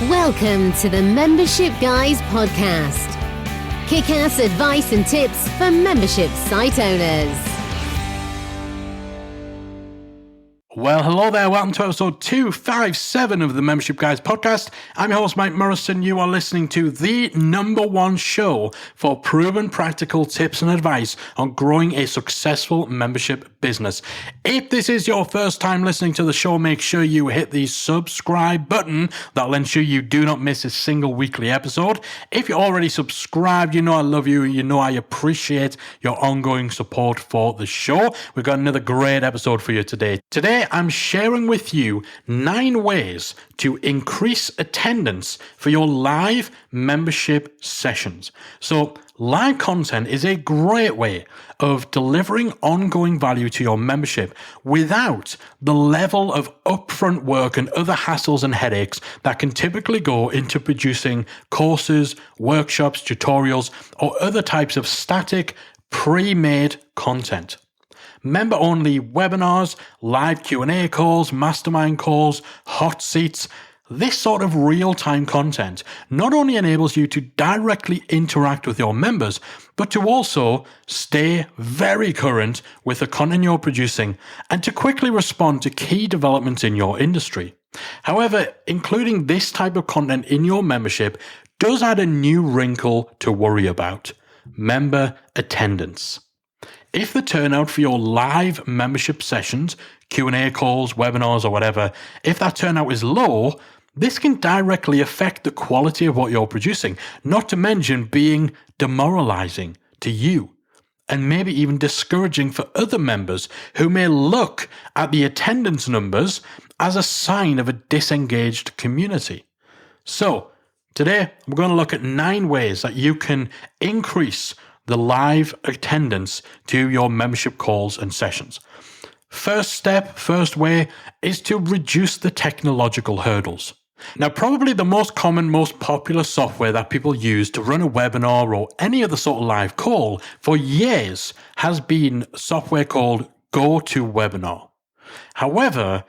Welcome to the Membership Guys podcast. Kick-ass advice and tips for membership site owners. Well, hello there. Welcome to episode 257 of the Membership Guys podcast. I'm your host, Mike Morrison. You are listening to the #1 show for proven practical tips and advice on growing a successful membership business. If this is your first time listening to the show, make sure you hit the subscribe button. That'll ensure you do not miss a single weekly episode. If you're already subscribed, you know I love you. You know I appreciate your ongoing support for the show. We've got another great episode for you today. Today, I'm sharing with you 9 ways to increase attendance for your live membership sessions. So, live content is a great way of delivering ongoing value to your membership without the level of upfront work and other hassles and headaches that can typically go into producing courses, workshops, tutorials, or other types of static, pre-made content. Member-only webinars, live Q&A calls, mastermind calls, hot seats. This sort of real-time content not only enables you to directly interact with your members, but to also stay very current with the content you're producing and to quickly respond to key developments in your industry. However, including this type of content in your membership does add a new wrinkle to worry about: member attendance. If the turnout for your live membership sessions, Q&A calls, webinars, or whatever, if that turnout is low, this can directly affect the quality of what you're producing, not to mention being demoralizing to you and maybe even discouraging for other members who may look at the attendance numbers as a sign of a disengaged community. So, today we're going to look at 9 ways that you can increase the live attendance to your membership calls and sessions. First way is to reduce the technological hurdles. Now, probably the most common, most popular software that people use to run a webinar or any other sort of live call for years has been software called GoToWebinar. However,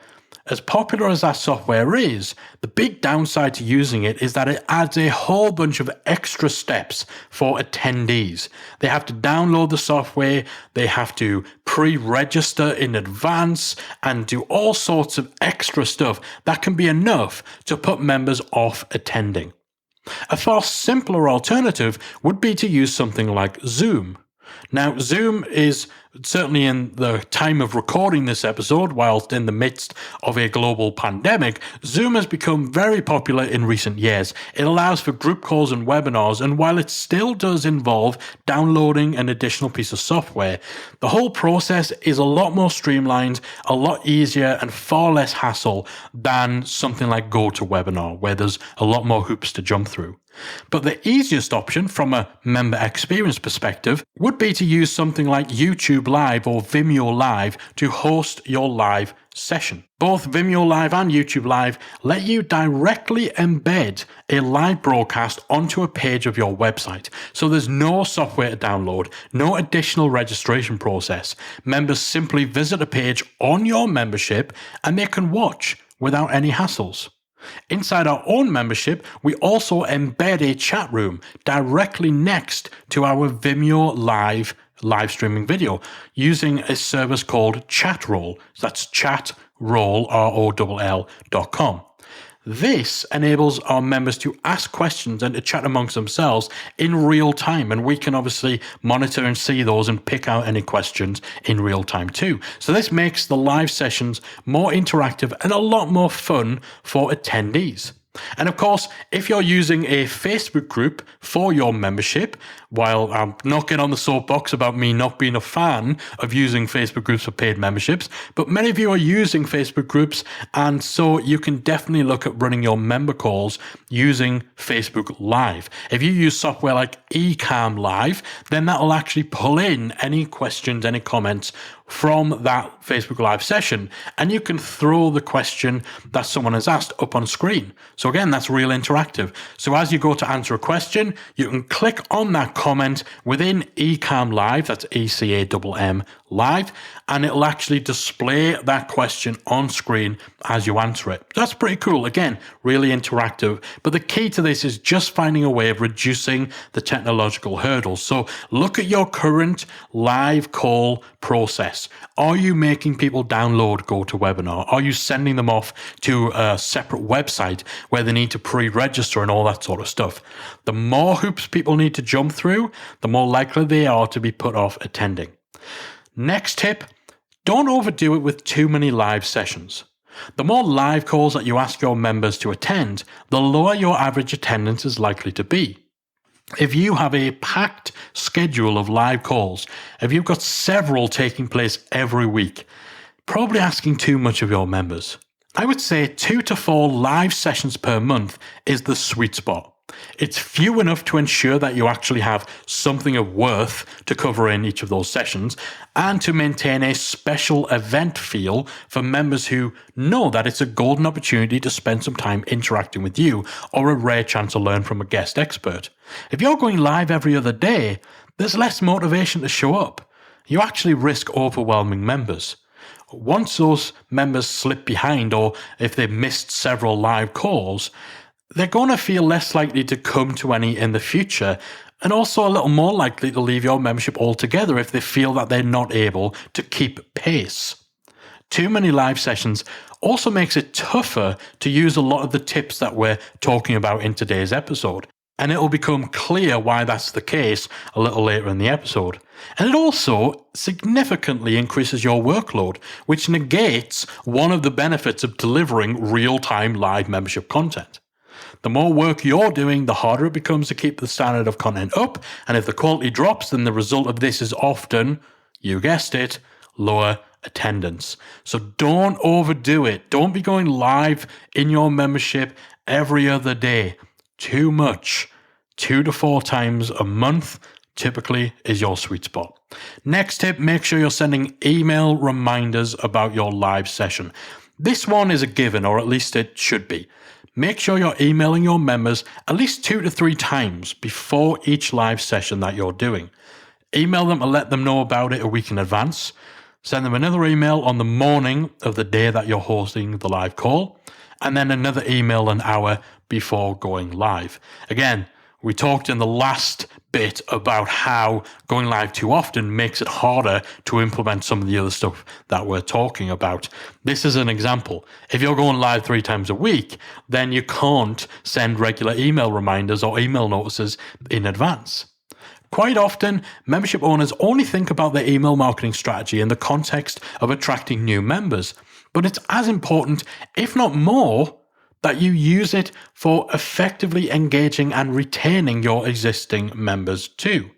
as popular as that software is, the big downside to using it is that it adds a whole bunch of extra steps for attendees. They have to download the software, they have to pre-register in advance, and do all sorts of extra stuff that can be enough to put members off attending. A far simpler alternative would be to use something like Zoom. Now, Zoom is certainly in the time of recording this episode, whilst in the midst of a global pandemic, Zoom has become very popular in recent years. It allows for group calls and webinars, and while it still does involve downloading an additional piece of software, the whole process is a lot more streamlined, a lot easier, and far less hassle than something like GoToWebinar, where there's a lot more hoops to jump through. But the easiest option from a member experience perspective would be to use something like YouTube Live or Vimeo Live to host your live session. Both Vimeo Live and YouTube Live let you directly embed a live broadcast onto a page of your website. So there's no software to download, no additional registration process. Members simply visit a page on your membership and they can watch without any hassles. Inside our own membership, we also embed a chat room directly next to our Vimeo live streaming video using a service called Chatroll. That's chatroll, ROLL.com. This enables our members to ask questions and to chat amongst themselves in real time, and we can obviously monitor and see those and pick out any questions in real time too. So this makes the live sessions more interactive and a lot more fun for attendees. And of course, if you're using a Facebook group for your membership, while I'm not getting on the soapbox about me not being a fan of using Facebook groups for paid memberships, but many of you are using Facebook groups, and so you can definitely look at running your member calls using Facebook Live. If you use software like Ecamm Live, then that will actually pull in any questions, any comments from that Facebook Live session, and you can throw the question that someone has asked up on screen. So again, that's real interactive. So as you go to answer a question, you can click on that comment within Ecamm Live, that's ECAMM Live, and it'll actually display that question on screen as you answer it. That's pretty cool. Again, really interactive. But the key to this is just finding a way of reducing the technological hurdles. So look at your current live call process. Are you making people download GoToWebinar? Are you sending them off to a separate website where they need to pre-register and all that sort of stuff? The more hoops people need to jump through, the more likely they are to be put off attending. Next tip, don't overdo it with too many live sessions. The more live calls that you ask your members to attend, the lower your average attendance is likely to be. If you have a packed schedule of live calls, if you've got several taking place every week, probably asking too much of your members. I would say 2 to 4 live sessions per month is the sweet spot. It's few enough to ensure that you actually have something of worth to cover in each of those sessions and to maintain a special event feel for members who know that it's a golden opportunity to spend some time interacting with you or a rare chance to learn from a guest expert. If you're going live every other day, there's less motivation to show up. You actually risk overwhelming members. Once those members slip behind, or if they've missed several live calls, they're going to feel less likely to come to any in the future, and also a little more likely to leave your membership altogether if they feel that they're not able to keep pace. Too many live sessions also makes it tougher to use a lot of the tips that we're talking about in today's episode, and it will become clear why that's the case a little later in the episode. And it also significantly increases your workload, which negates one of the benefits of delivering real-time live membership content. The more work you're doing, the harder it becomes to keep the standard of content up, and if the quality drops, then the result of this is often, you guessed it, lower attendance. So don't overdo it. Don't be going live in your membership every other day. Too much. 2 to 4 times a month typically is your sweet spot. Next tip, make sure you're sending email reminders about your live session. This one is a given, or at least it should be. Make sure you're emailing your members at least 2 to 3 times before each live session that you're doing. Email them and let them know about it a week in advance. Send them another email on the morning of the day that you're hosting the live call, and then another email an hour before going live. Again, we talked in the last bit about how going live too often makes it harder to implement some of the other stuff that we're talking about. This is an example. If you're going live 3 times a week, then you can't send regular email reminders or email notices in advance. Quite often, membership owners only think about their email marketing strategy in the context of attracting new members, but it's as important, if not more, that you use it for effectively engaging and retaining your existing members too.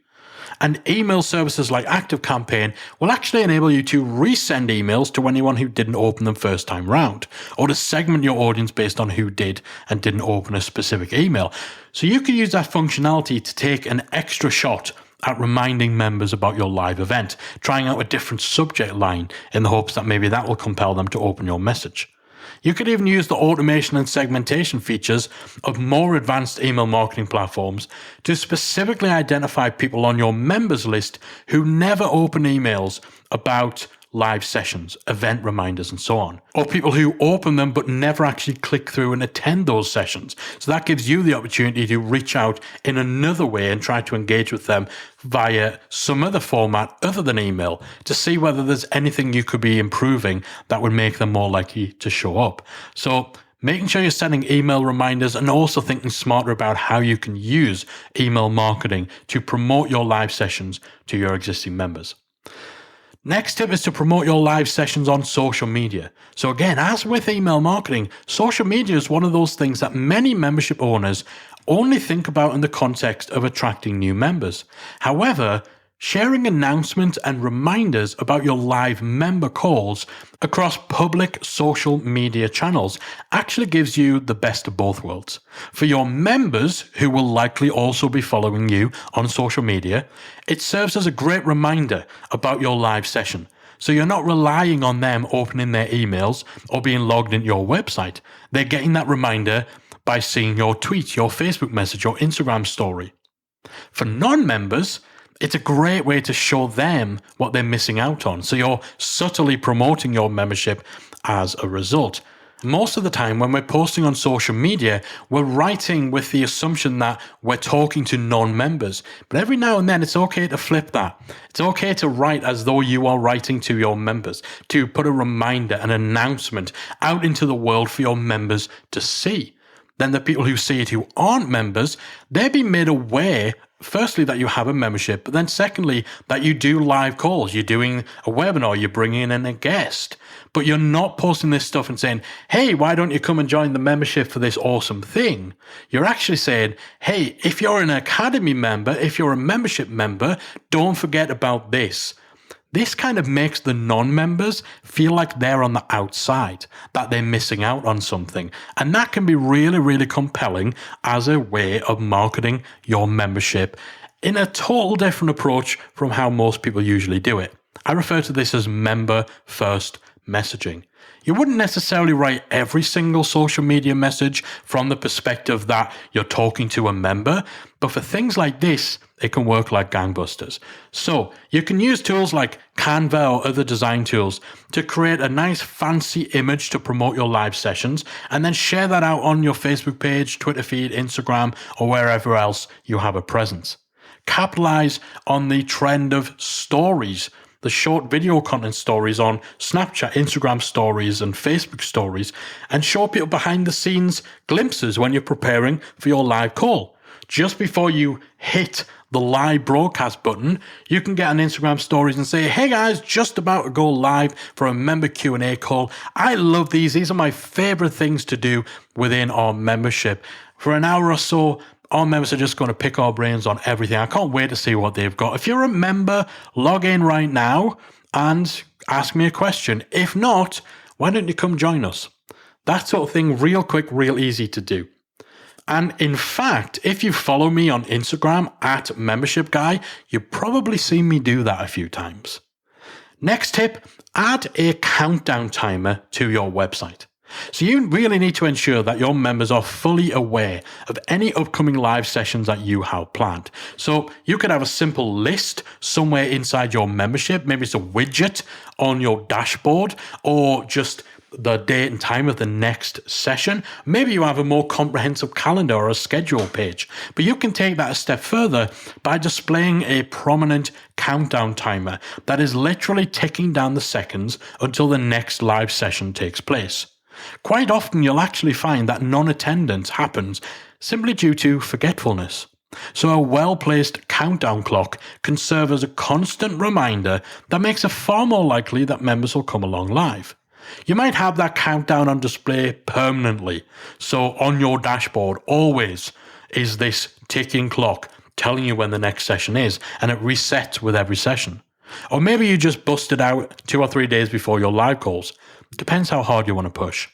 And email services like ActiveCampaign will actually enable you to resend emails to anyone who didn't open them first time round, or to segment your audience based on who did and didn't open a specific email. So you can use that functionality to take an extra shot at reminding members about your live event, trying out a different subject line in the hopes that maybe that will compel them to open your message. You could even use the automation and segmentation features of more advanced email marketing platforms to specifically identify people on your members list who never open emails about live sessions, event reminders, and so on. Or people who open them but never actually click through and attend those sessions. So that gives you the opportunity to reach out in another way and try to engage with them via some other format other than email to see whether there's anything you could be improving that would make them more likely to show up. So making sure you're sending email reminders and also thinking smarter about how you can use email marketing to promote your live sessions to your existing members. Next tip is to promote your live sessions on social media. So again, as with email marketing, social media is one of those things that many membership owners only think about in the context of attracting new members. However, sharing announcements and reminders about your live member calls across public social media channels actually gives you the best of both worlds. For your members, who will likely also be following you on social media, it serves as a great reminder about your live session. So you're not relying on them opening their emails or being logged into your website. They're getting that reminder by seeing your tweet, your Facebook message, your Instagram story. For non-members, it's a great way to show them what they're missing out on. So you're subtly promoting your membership as a result. Most of the time when we're posting on social media, we're writing with the assumption that we're talking to non-members. But every now and then, it's okay to flip that. It's okay to write as though you are writing to your members, to put a reminder, an announcement out into the world for your members to see. Then the people who see it who aren't members, they'll be made aware, firstly, that you have a membership, but then secondly, that you do live calls. You're doing a webinar, you're bringing in a guest, but you're not posting this stuff and saying, hey, why don't you come and join the membership for this awesome thing? You're actually saying, hey, if you're an academy member, if you're a membership member, don't forget about this. This kind of makes the non-members feel like they're on the outside, that they're missing out on something. And that can be really, really compelling as a way of marketing your membership in a total different approach from how most people usually do it. I refer to this as member-first messaging. You wouldn't necessarily write every single social media message from the perspective that you're talking to a member, but for things like this, it can work like gangbusters. So you can use tools like Canva or other design tools to create a nice fancy image to promote your live sessions and then share that out on your Facebook page, Twitter feed, Instagram, or wherever else you have a presence. Capitalize on the trend of stories, the short video content stories on Snapchat, Instagram stories, and Facebook stories, and show people behind the scenes glimpses when you're preparing for your live call. Just before you hit the live broadcast button, you can get on Instagram stories and say, hey guys, just about to go live for a member Q&A call. I love these. These are my favorite things to do within our membership. For an hour or so, our members are just going to pick our brains on everything. I can't wait to see what they've got. If you're a member, log in right now and ask me a question. If not, why don't you come join us? That sort of thing, real quick, real easy to do. And in fact, if you follow me on Instagram at Membership Guy, you've probably seen me do that a few times. Next tip, add a countdown timer to your website. So you really need to ensure that your members are fully aware of any upcoming live sessions that you have planned. So you could have a simple list somewhere inside your membership. Maybe it's a widget on your dashboard or just the date and time of the next session. Maybe you have a more comprehensive calendar or a schedule page, but you can take that a step further by displaying a prominent countdown timer that is literally ticking down the seconds until the next live session takes place. Quite often you'll actually find that non-attendance happens simply due to forgetfulness. So a well-placed countdown clock can serve as a constant reminder that makes it far more likely that members will come along live. You might have that countdown on display permanently. So on your dashboard always is this ticking clock telling you when the next session is, and it resets with every session. Or maybe you just bust it out 2 or 3 days before your live calls. Depends how hard you want to push.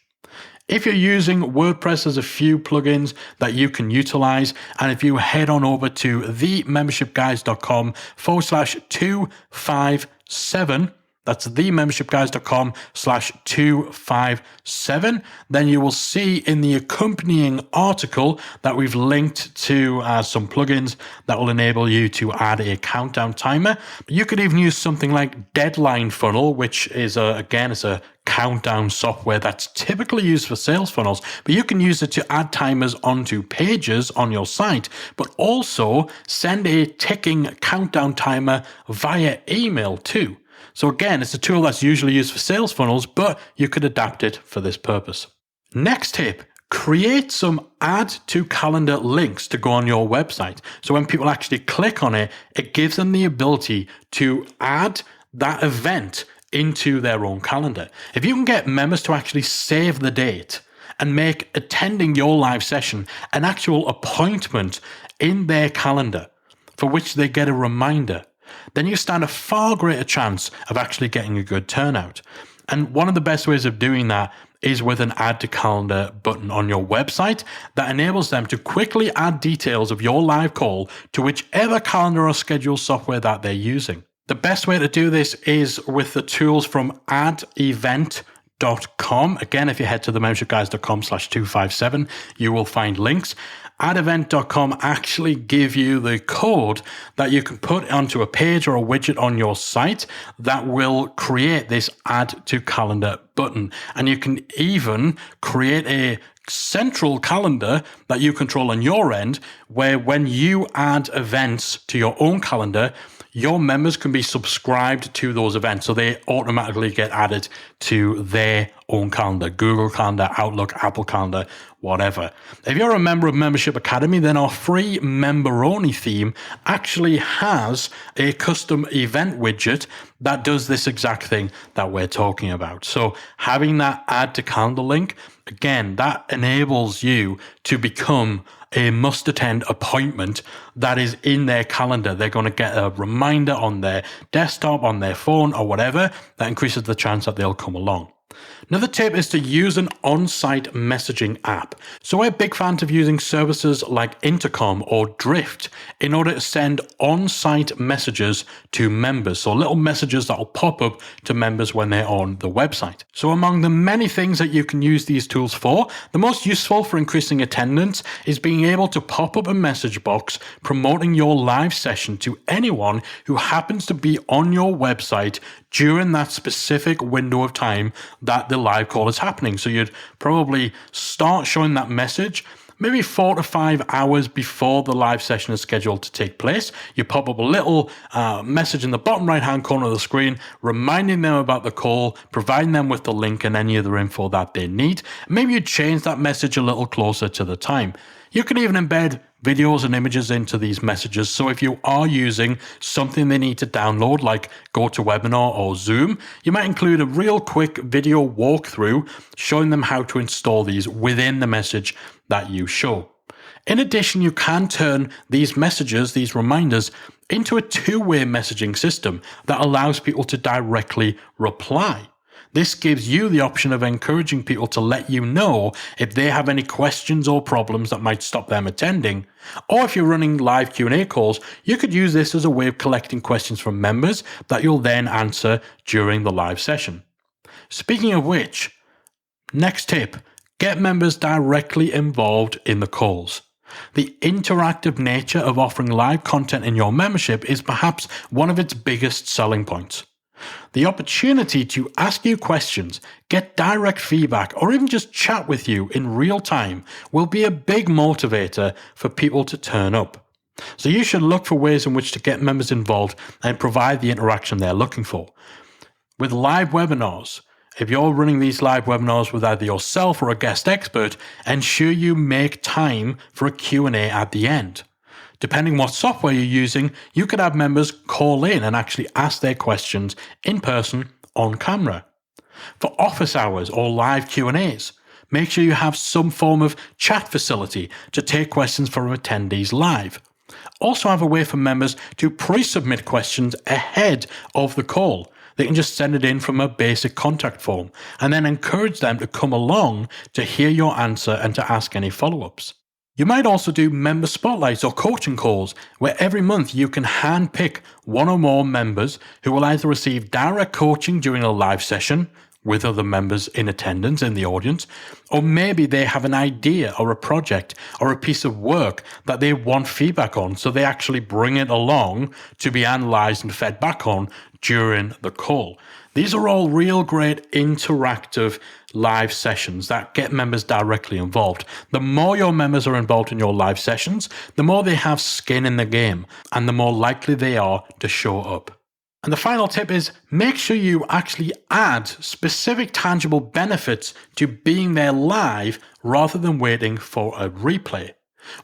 If you're using WordPress, there's a few plugins that you can utilize. And if you head on over to themembershipguys.com/257, that's themembershipguys.com/257, then you will see in the accompanying article that we've linked to some plugins that will enable you to add a countdown timer. You could even use something like Deadline Funnel, which is it's a countdown software that's typically used for sales funnels, but you can use it to add timers onto pages on your site, but also send a ticking countdown timer via email too. So again, it's a tool that's usually used for sales funnels, but you could adapt it for this purpose. Next tip, create some add to calendar links to go on your website. So when people actually click on it, it gives them the ability to add that event into their own calendar. If you can get members to actually save the date and make attending your live session an actual appointment in their calendar for which they get a reminder, then you stand a far greater chance of actually getting a good turnout. And one of the best ways of doing that is with an add to calendar button on your website that enables them to quickly add details of your live call to whichever calendar or schedule software that they're using. The best way to do this is with the tools from addevent.com. Again, if you head to themembershipguys.com/257, you will find links. Adevent.com actually give you the code that you can put onto a page or a widget on your site that will create this add to calendar button. And you can even create a central calendar that you control on your end, where when you add events to your own calendar, your members can be subscribed to those events, so they automatically get added to their own calendar, Google Calendar, Outlook, Apple Calendar, whatever. If you're a member of Membership Academy, then our free member-only theme actually has a custom event widget that does this exact thing that we're talking about. So having that add to calendar link, again, that enables you to become a must-attend appointment that is in their calendar. They're going to get a reminder on their desktop, on their phone, or whatever. That increases the chance that they'll come along. Another tip is to use an on-site messaging app. So we're big fans of using services like Intercom or Drift in order to send on-site messages to members. So little messages that will pop up to members when they're on the website. So among the many things that you can use these tools for, the most useful for increasing attendance is being able to pop up a message box promoting your live session to anyone who happens to be on your website during that specific window of time that the live call is happening. So you'd probably start showing that message maybe 4 to 5 hours before the live session is scheduled to take place. You pop up a little message in the bottom right-hand corner of the screen, reminding them about the call, providing them with the link and any other info that they need. Maybe you change that message a little closer to the time. You can even embed videos and images into these messages. So if you are using something they need to download, like GoToWebinar or Zoom, you might include a real quick video walkthrough showing them how to install these within the message that you show. In addition, you can turn these messages, these reminders, into a two-way messaging system that allows people to directly reply. This gives you the option of encouraging people to let you know if they have any questions or problems that might stop them attending. Or if you're running live Q&A calls, you could use this as a way of collecting questions from members that you'll then answer during the live session. Speaking of which, next tip, get members directly involved in the calls. The interactive nature of offering live content in your membership is perhaps one of its biggest selling points. The opportunity to ask you questions, get direct feedback, or even just chat with you in real time will be a big motivator for people to turn up. So you should look for ways in which to get members involved and provide the interaction they're looking for. With live webinars, if you're running these live webinars with either yourself or a guest expert, ensure you make time for a Q&A at the end. Depending what software you're using, you could have members call in and actually ask their questions in person on camera. For office hours or live Q&As, make sure you have some form of chat facility to take questions from attendees live. Also have a way for members to pre-submit questions ahead of the call. They can just send it in from a basic contact form and then encourage them to come along to hear your answer and to ask any follow-ups. You might also do member spotlights or coaching calls where every month you can handpick one or more members who will either receive direct coaching during a live session with other members in attendance in the audience, or maybe they have an idea or a project or a piece of work that they want feedback on, so they actually bring it along to be analyzed and fed back on during the call. These are all real great interactive live sessions that get members directly involved. The more your members are involved in your live sessions, the more they have skin in the game and the more likely they are to show up. And the final tip is make sure you actually add specific tangible benefits to being there live rather than waiting for a replay.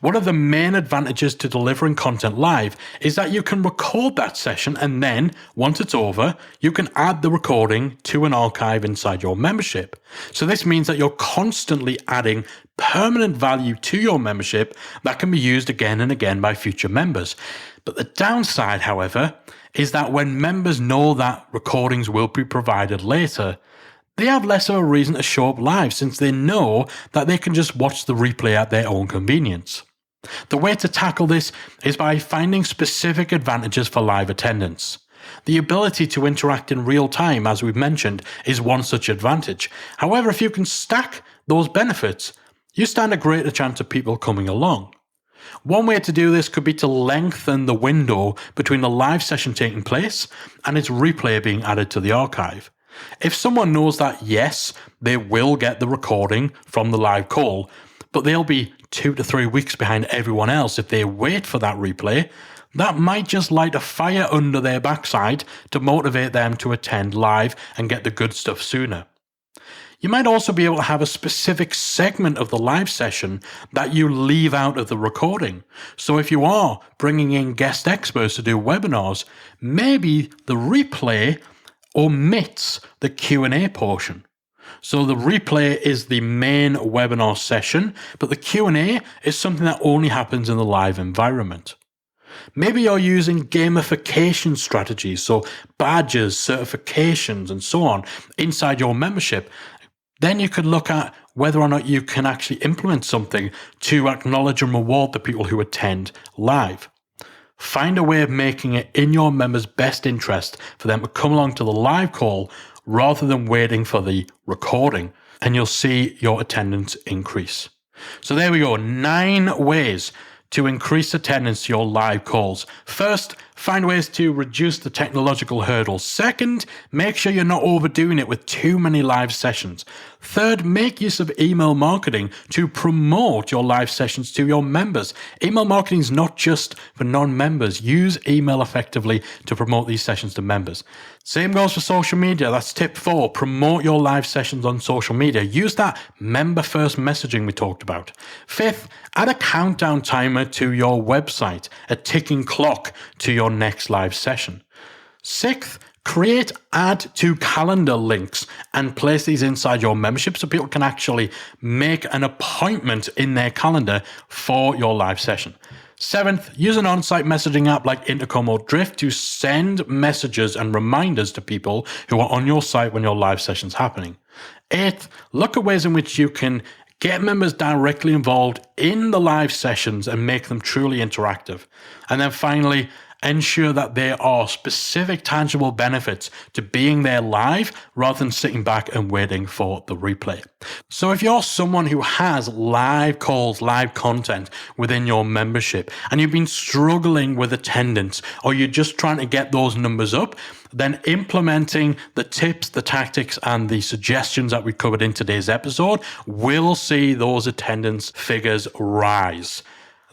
One of the main advantages to delivering content live is that you can record that session and then, once it's over, you can add the recording to an archive inside your membership. So this means that you're constantly adding permanent value to your membership that can be used again and again by future members. But the downside, however, is that when members know that recordings will be provided later, they have less of a reason to show up live since they know that they can just watch the replay at their own convenience. The way to tackle this is by finding specific advantages for live attendance. The ability to interact in real time, as we've mentioned, is one such advantage. However, if you can stack those benefits, you stand a greater chance of people coming along. One way to do this could be to lengthen the window between the live session taking place and its replay being added to the archive. If someone knows that, yes, they will get the recording from the live call, but they'll be 2 to 3 weeks behind everyone else if they wait for that replay, that might just light a fire under their backside to motivate them to attend live and get the good stuff sooner. You might also be able to have a specific segment of the live session that you leave out of the recording. So if you are bringing in guest experts to do webinars, maybe the replay omits the Q&A portion. So the replay is the main webinar session, but the Q&A is something that only happens in the live environment. Maybe you're using gamification strategies, so badges, certifications, and so on inside your membership. Then you could look at whether or not you can actually implement something to acknowledge and reward the people who attend live. Find a way of making it in your members' best interest for them to come along to the live call rather than waiting for the recording, and you'll see your attendance increase. So there we go, 9 ways to increase attendance to your live calls. First, find ways to reduce the technological hurdles. Second, make sure you're not overdoing it with too many live sessions. Third, make use of email marketing to promote your live sessions to your members. Email marketing is not just for non-members. Use email effectively to promote these sessions to members. Same goes for social media. That's tip 4. Promote your live sessions on social media. Use that member-first messaging we talked about. 5th, add a countdown timer to your website, a ticking clock to your next live session. 6th, create add to calendar links and place these inside your membership so people can actually make an appointment in their calendar for your live session. 7th, use an on-site messaging app like Intercom or Drift to send messages and reminders to people who are on your site when your live session's happening. 8th, look at ways in which you can get members directly involved in the live sessions and make them truly interactive. And then finally, ensure that there are specific tangible benefits to being there live rather than sitting back and waiting for the replay. So if you're someone who has live calls, live content within your membership, and you've been struggling with attendance, or you're just trying to get those numbers up, then implementing the tips, the tactics, and the suggestions that we covered in today's episode will see those attendance figures rise.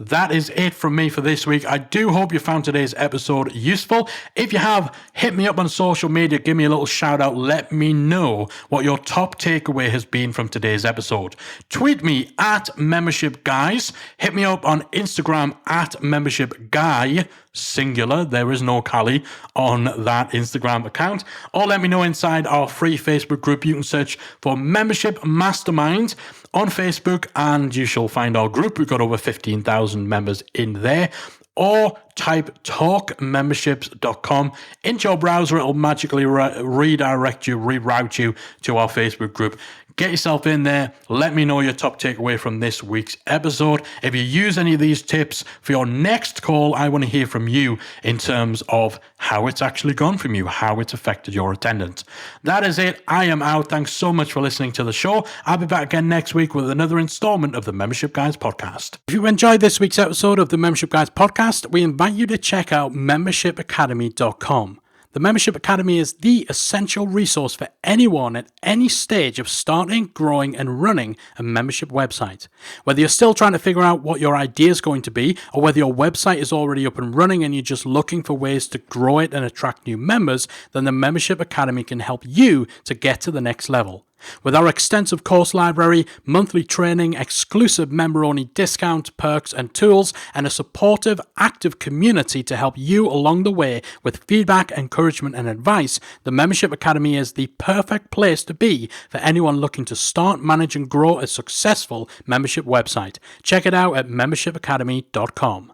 That is it from me for this week. I do hope you found today's episode useful. If you have, hit me up on social media, give me a little shout out, let me know what your top takeaway has been from today's episode. Tweet me at Membership Guys. Hit me up on Instagram at Membership Guy, singular, there is no Callie on that Instagram account. Or let me know inside our free Facebook group. You can search for Membership Mastermind on Facebook and you shall find our group. We've got over 15,000 members in there. Or type talkmemberships.com into your browser. It'll magically reroute you to our Facebook group. Get yourself in there. Let me know your top takeaway from this week's episode. If you use any of these tips for your next call, I want to hear from you in terms of how it's actually gone from you, how it's affected your attendance. That is it. I am out. Thanks so much for listening to the show. I'll be back again next week with another installment of the Membership Guys podcast. If you enjoyed this week's episode of the Membership Guys podcast, we invite you to check out membershipacademy.com. The Membership Academy is the essential resource for anyone at any stage of starting, growing, and running a membership website. Whether you're still trying to figure out what your idea is going to be, or whether your website is already up and running and you're just looking for ways to grow it and attract new members, then the Membership Academy can help you to get to the next level. With our extensive course library, monthly training, exclusive member-only discounts, perks, and tools, and a supportive, active community to help you along the way with feedback, encouragement, and advice, the Membership Academy is the perfect place to be for anyone looking to start, manage, and grow a successful membership website. Check it out at membershipacademy.com.